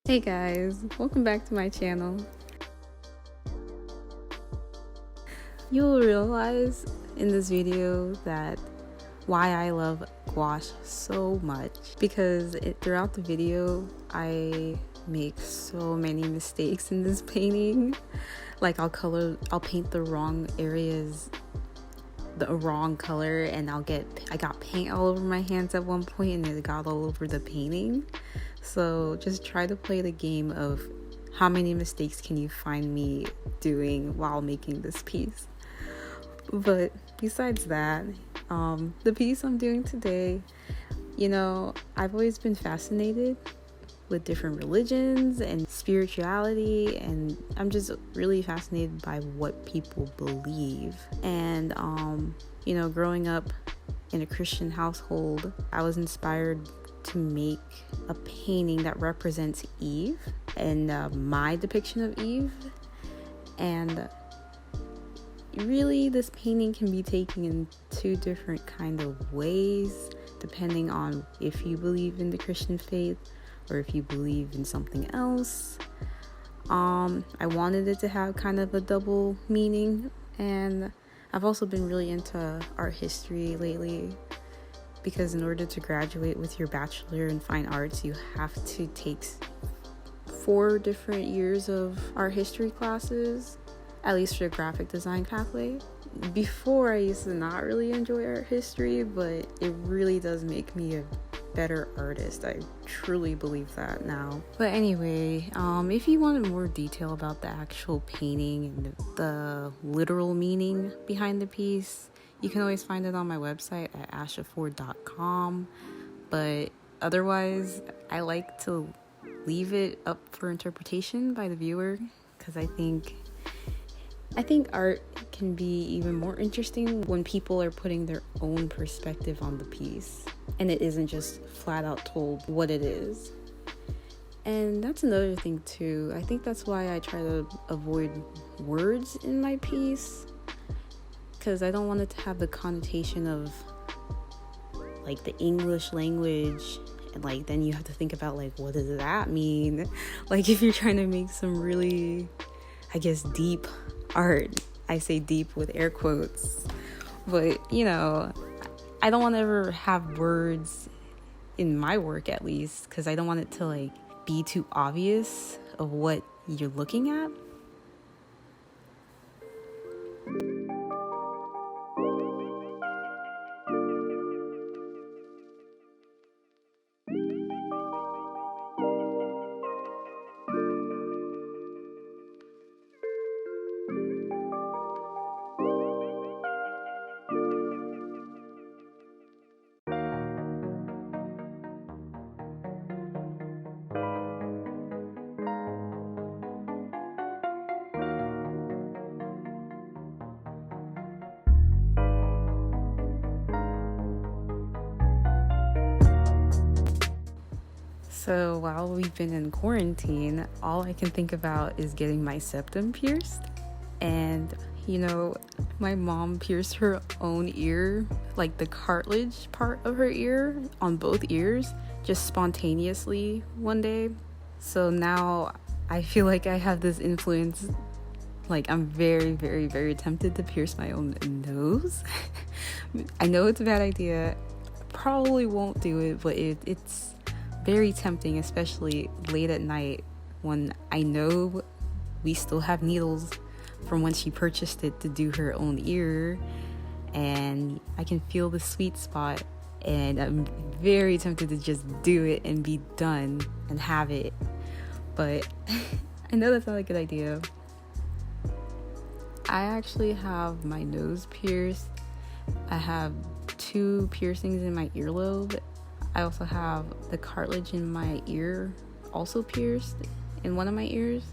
Hey guys, welcome back to my channel. You'll realize in this video that why I love gouache so much, because throughout the video I make so many mistakes in this painting. Like I'll paint the wrong areas the wrong color, and I got paint all over my hands at one point and it got all over the painting. So just try to play the game of how many mistakes can you find me doing while making this piece. But besides that, the piece I'm doing today, I've always been fascinated with different religions and spirituality, and I'm just really fascinated by what people believe. And growing up in a Christian household, I was inspired to make a painting that represents Eve and my depiction of Eve. And really, this painting can be taken in two different kind of ways depending on if you believe in the Christian faith or if you believe in something else. I wanted it to have kind of a double meaning, and I've also been really into art history lately, because in order to graduate with your bachelor in fine arts, you have to take 4 different years of art history classes, at least for the graphic design pathway. Before, I used to not really enjoy art history, but it really does make me a better artist. I truly believe that now. But anyway, if you wanted more detail about the actual painting and the literal meaning behind the piece, you can always find it on my website at ashaforddesigns.com. But otherwise, I like to leave it up for interpretation by the viewer, because I think art can be even more interesting when people are putting their own perspective on the piece and it isn't just flat out told what it is. And that's another thing too. I think that's why I try to avoid words in my piece, because I don't want it to have the connotation of like the English language, and like then you have to think about like, what does that mean? Like if you're trying to make some really, I guess, deep art. I say deep with air quotes, but I don't want to ever have words in my work, at least, because I don't want it to like be too obvious of what you're looking at. So while we've been in quarantine, all I can think about is getting my septum pierced. And my mom pierced her own ear, like the cartilage part of her ear on both ears, just spontaneously one day. So now I feel like I have this influence. Like I'm very, very, very tempted to pierce my own nose. I know it's a bad idea. Probably won't do it, but it's very tempting, especially late at night when I know we still have needles from when she purchased it to do her own ear, and I can feel the sweet spot, and I'm very tempted to just do it and be done and have it. But I know that's not a good idea. I actually have my nose pierced. I have 2 piercings in my earlobe. I also have the cartilage in my ear also pierced in one of my ears.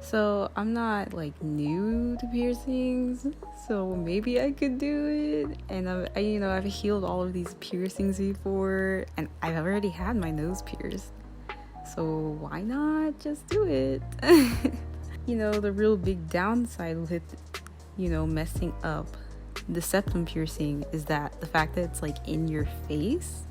So I'm not like new to piercings, so maybe I could do it. And I've healed all of these piercings before, and I've already had my nose pierced, so why not just do it? The real big downside with messing up the septum piercing is that the fact that it's like in your face,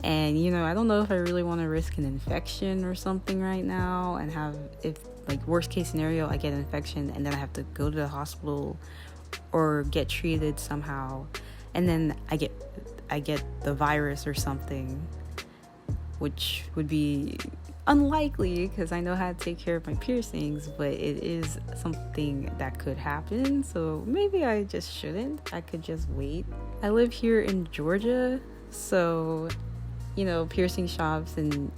And you know, I don't know if I really want to risk an infection or something right now, and have, if like worst case scenario, I get an infection and then I have to go to the hospital or get treated somehow, and then I get the virus or something, which would be unlikely because I know how to take care of my piercings, but it is something that could happen, so maybe I just shouldn't. I could just wait. I live here in Georgia, so you know, piercing shops and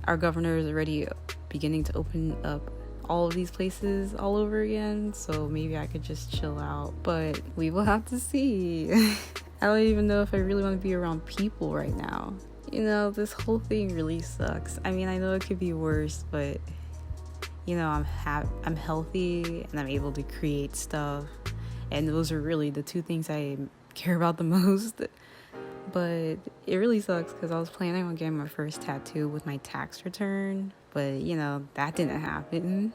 our governor is already beginning to open up all of these places all over again, so maybe I could just chill out, but we will have to see. I don't even know if I really want to be around people right now. You know, this whole thing really sucks. I mean, I know it could be worse, but you know, I'm healthy and I'm able to create stuff, and those are really the two things I care about the most. But it really sucks because I was planning on getting my first tattoo with my tax return, but you know, that didn't happen.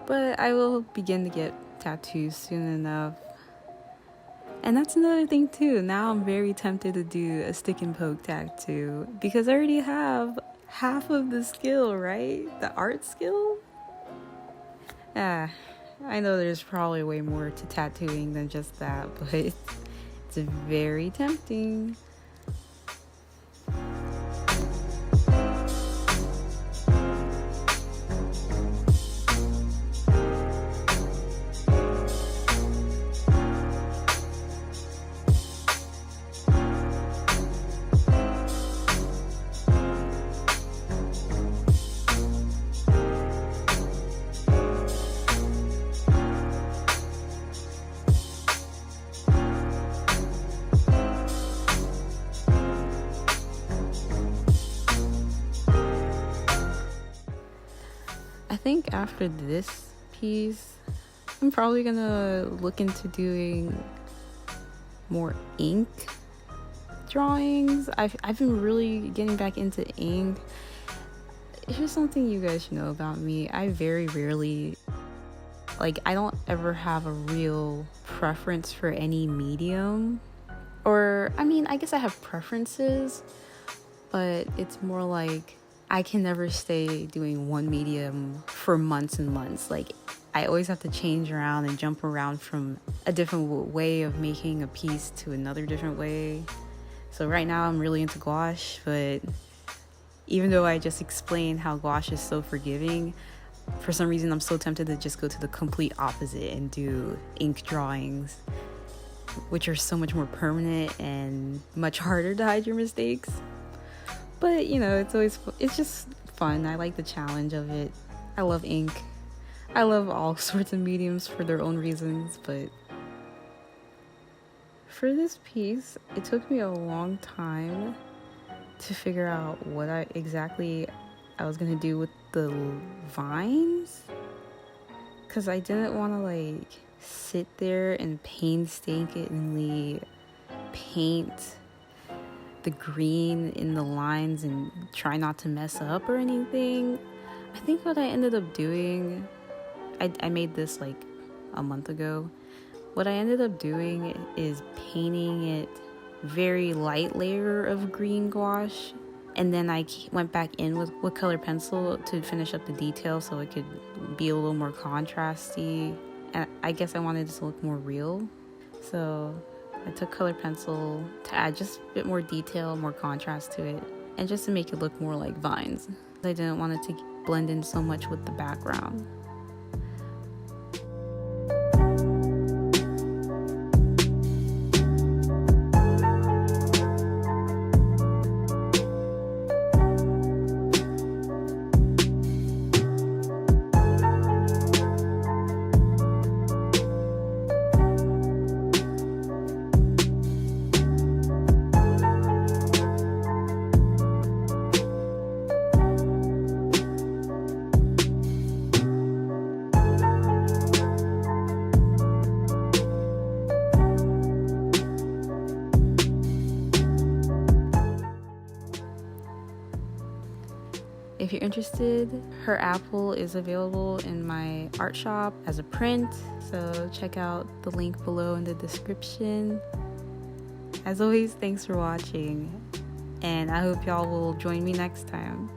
But I will begin to get tattoos soon enough. And that's another thing too. Now I'm very tempted to do a stick and poke tattoo because I already have half of the skill, right? The art skill? I know there's probably way more to tattooing than just that, but it's very tempting. I think after this piece, I'm probably gonna look into doing more ink drawings. I've been really getting back into ink. Here's something you guys should know about me. I very rarely, like, I don't ever have a real preference for any medium. Or, I mean, I guess I have preferences, but it's more like I can never stay doing one medium for months and months. Like, I always have to change around and jump around from a different way of making a piece to another different way. So right now I'm really into gouache, but even though I just explained how gouache is so forgiving, for some reason I'm so tempted to just go to the complete opposite and do ink drawings, which are so much more permanent and much harder to hide your mistakes. But you know, it's just fun. I like the challenge of it. I love ink. I love all sorts of mediums for their own reasons, but for this piece, it took me a long time to figure out what exactly I was gonna do with the vines, because I didn't want to like sit there and painstakingly paint the green in the lines and try not to mess up or anything. I think what I ended up doing, I made this like a month ago. What I ended up doing is painting it very light layer of green gouache, and then I went back in with colored pencil to finish up the detail so it could be a little more contrasty, and I guess I wanted it to look more real. So I took colored pencil to add just a bit more detail, more contrast to it, and just to make it look more like vines. I didn't want it to blend in so much with the background. If you're interested, her apple is available in my art shop as a print, so check out the link below in the description. As always, thanks for watching. And I hope y'all will join me next time.